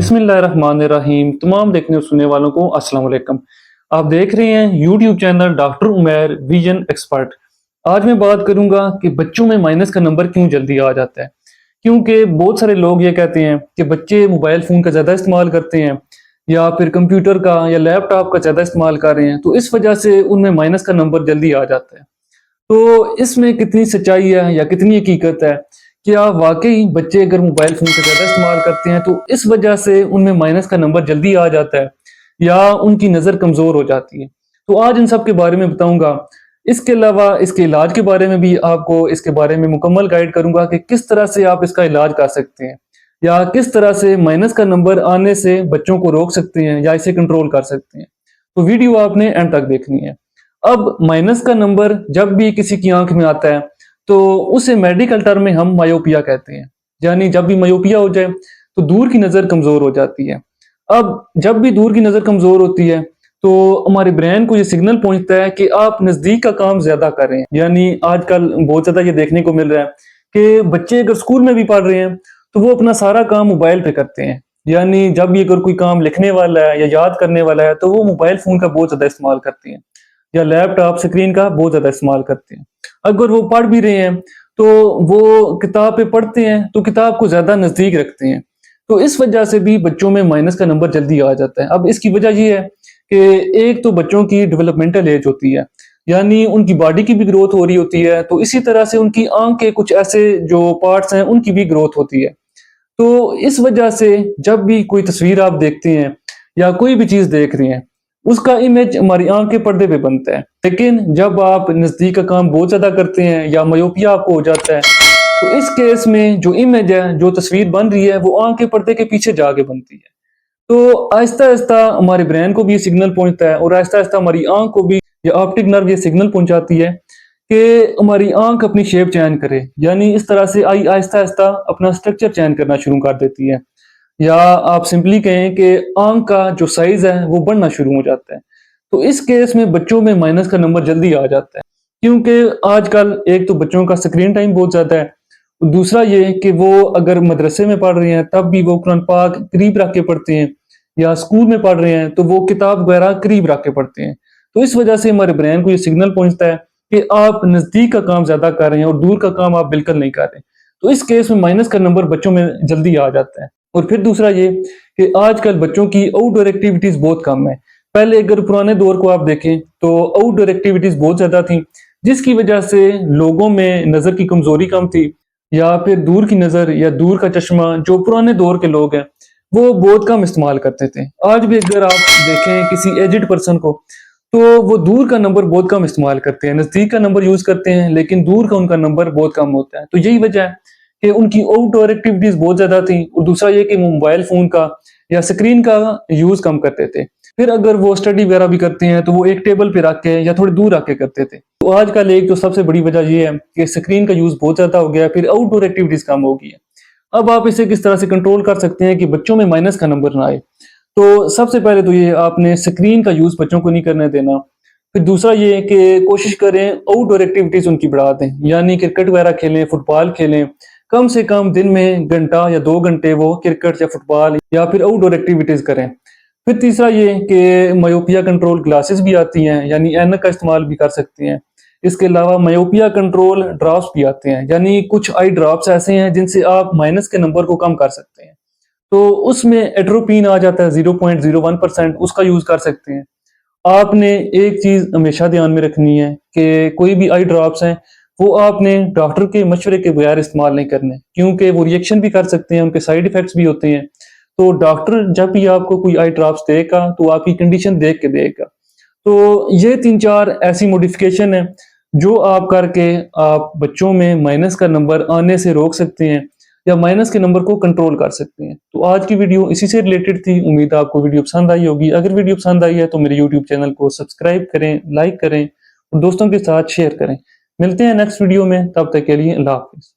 बिस्मिल्लाहिर्रहमानिर्रहीम। तमाम देखने और सुनने वालों को अस्सलाम वालेकुम। आप देख रहे हैं YouTube channel doctor Umair vision expert. आज मैं बात करूंगा कि बच्चों में माइनस का नंबर क्यों जल्दी आ जाता है। क्योंकि बहुत सारे लोग ये कहते हैं कि बच्चे मोबाइल फ़ोन का ज़्यादा इस्तेमाल करते हैं या फिर कंप्यूटर का या लैपटॉप का ज़्यादा इस्तेमाल कर रहे हैं, तो इस वजह से उनमें माइनस का नंबर जल्दी आ जाता है। तो इसमें कितनी सच्चाई है या कितनी हकीकत है? क्या वाक़ई बच्चे अगर मोबाइल फ़ोन का ज़्यादा इस्तेमाल करते हैं तो इस वजह से उनमें माइनस का नंबर जल्दी आ जाता है या उनकी नज़र कमज़ोर हो जाती है? तो आज इन सब के बारे में बताऊँगा। इसके अलावा इसके इलाज के बारे में भी आपको इसके बारे में मुकम्मल गाइड करूँगा कि किस तरह से आप इसका इलाज कर सकते हैं या किस तरह से माइनस का नंबर आने से बच्चों को रोक सकते हैं या इसे कंट्रोल कर सकते हैं। तो वीडियो आपने एंड तक देखनी है। अब माइनस का नंबर जब भी किसी की आंख में आता है तो उसे मेडिकल टर्म में हम मायोपिया कहते हैं। यानी जब भी मायोपिया हो जाए तो दूर की नजर कमजोर हो जाती है। अब जब भी दूर की नजर कमजोर होती है तो हमारे ब्रेन को ये सिग्नल पहुंचता है कि आप नजदीक का काम ज्यादा कर रहे हैं। यानी आजकल बहुत ज्यादा ये देखने को मिल रहा है कि बच्चे अगर स्कूल में भी पढ़ रहे हैं तो वो अपना सारा काम मोबाइल पे करते हैं। यानी जब भी अगर कोई काम लिखने वाला है या याद करने वाला है तो वो मोबाइल फोन का बहुत ज्यादा इस्तेमाल करते हैं या लैपटॉप स्क्रीन का बहुत ज्यादा इस्तेमाल करते हैं। अगर वो पढ़ भी रहे हैं तो वो किताब पे पढ़ते हैं तो किताब को ज्यादा नजदीक रखते हैं। तो इस वजह से भी बच्चों में माइनस का नंबर जल्दी आ जाता है। अब इसकी वजह ये है कि एक तो बच्चों की डेवलपमेंटल एज होती है, यानी उनकी बॉडी की भी ग्रोथ हो रही होती है, तो इसी तरह से उनकी आंख के कुछ ऐसे जो पार्ट्स हैं उनकी भी ग्रोथ होती है। तो इस वजह से जब भी कोई तस्वीर आप देखते हैं या कोई भी चीज देख रहे हैं उसका इमेज हमारी आंख के पर्दे पे बनता है। लेकिन जब आप नजदीक का काम बहुत ज्यादा करते हैं या मायोपिया आपको हो जाता है तो इस केस में जो इमेज है, जो तस्वीर बन रही है, वो आंख के पर्दे के पीछे जाके बनती है। तो आहिस्ता आहिस्ता हमारे ब्रेन को भी ये सिग्नल पहुंचता है और आहिस्ता आहिस्ता हमारी आंख को भी या ऑप्टिक नर्व ये सिग्नल पहुंचाती है कि हमारी आंख अपनी शेप चेंज करे। यानी इस तरह से आई आहिस्ता आहिस्ता अपना स्ट्रक्चर चेंज करना शुरू कर देती है, या आप सिंपली कहें कि आंख का जो साइज है वो बढ़ना शुरू हो जाता है। तो इस केस में बच्चों में माइनस का नंबर जल्दी आ जाता है, क्योंकि आजकल एक तो बच्चों का स्क्रीन टाइम बहुत ज्यादा है, दूसरा ये कि वो अगर मदरसे में पढ़ रहे हैं तब भी वो कुरान पाक करीब रख के पढ़ते हैं, या स्कूल में पढ़ रहे हैं तो वो किताब वगैरह करीब रख के पढ़ते हैं। तो इस वजह से हमारे ब्रेन को ये सिग्नल पहुंचता है कि आप नजदीक का काम ज्यादा कर रहे हैं और दूर का काम आप बिल्कुल नहीं कर रहे। तो इस केस में माइनस का नंबर बच्चों में जल्दी आ जाता है। और फिर दूसरा ये कि आजकल बच्चों की आउटडोर एक्टिविटीज बहुत कम है। पहले अगर पुराने दौर को आप देखें तो आउटडोर एक्टिविटीज बहुत ज्यादा थी, जिसकी वजह से लोगों में नजर की कमजोरी कम थी, या फिर दूर की नजर या दूर का चश्मा जो पुराने दौर के लोग हैं वो बहुत कम इस्तेमाल करते थे। आज भी अगर आप देखें किसी एजिड पर्सन को तो वो दूर का नंबर बहुत कम इस्तेमाल करते हैं, नजदीक का नंबर यूज करते हैं लेकिन दूर का उनका नंबर बहुत कम होता है। तो यही वजह है कि उनकी आउटडोर एक्टिविटीज बहुत ज्यादा थी, और दूसरा ये कि मोबाइल फोन का या स्क्रीन का यूज कम करते थे। फिर अगर वो स्टडी वगैरह भी करते हैं तो वो एक टेबल पे रख के या थोड़ी दूर रख के करते थे। तो आजकल एक जो सबसे बड़ी वजह ये है कि स्क्रीन का यूज बहुत ज्यादा हो गया है, फिर आउटडोर एक्टिविटीज कम हो गई है। अब आप इसे किस तरह से कंट्रोल कर सकते हैं कि बच्चों में माइनस का नंबर ना आए? तो सबसे पहले तो ये आपने स्क्रीन का यूज बच्चों को नहीं करने देना। फिर दूसरा ये कि कोशिश करें आउटडोर एक्टिविटीज उनकी बढ़ा दें, यानी क्रिकेट वगैरह खेलें, फुटबॉल खेलें। कम से कम दिन में घंटा या 2 घंटे वो क्रिकेट या फुटबॉल या फिर आउटडोर एक्टिविटीज करें। फिर तीसरा ये कि मायोपिया कंट्रोल ग्लासेस भी आती हैं, यानी ऐनक का इस्तेमाल भी कर सकते हैं। इसके अलावा मायोपिया कंट्रोल ड्रॉप्स भी आते हैं, यानी कुछ आई ड्रॉप्स ऐसे हैं जिनसे आप माइनस के नंबर को कम कर सकते हैं। तो उसमें एट्रोपिन आ जाता है 0.01%, उसका यूज कर सकते हैं। आपने एक चीज हमेशा ध्यान में रखनी है कि कोई भी आई ड्रॉप्स हैं वो आपने डॉक्टर के मशवरे के बगैर इस्तेमाल नहीं करने, क्योंकि वो रिएक्शन भी कर सकते हैं, उनके साइड इफेक्ट्स भी होते हैं। तो डॉक्टर जब भी आपको कोई आई ड्रॉप्स देगा तो आपकी कंडीशन देख के देगा। तो ये 3-4 ऐसी मॉडिफिकेशन है जो आप करके आप बच्चों में माइनस का नंबर आने से रोक सकते हैं या माइनस के नंबर को कंट्रोल कर सकते हैं। तो आज की वीडियो इसी से रिलेटेड थी। उम्मीद है आपको वीडियो पसंद आई होगी। अगर वीडियो पसंद आई है तो मेरे यूट्यूब चैनल को सब्सक्राइब करें, लाइक करें और दोस्तों के साथ शेयर करें। मिलते हैं नेक्स्ट वीडियो में, तब तक के लिए अल्लाह हाफिज।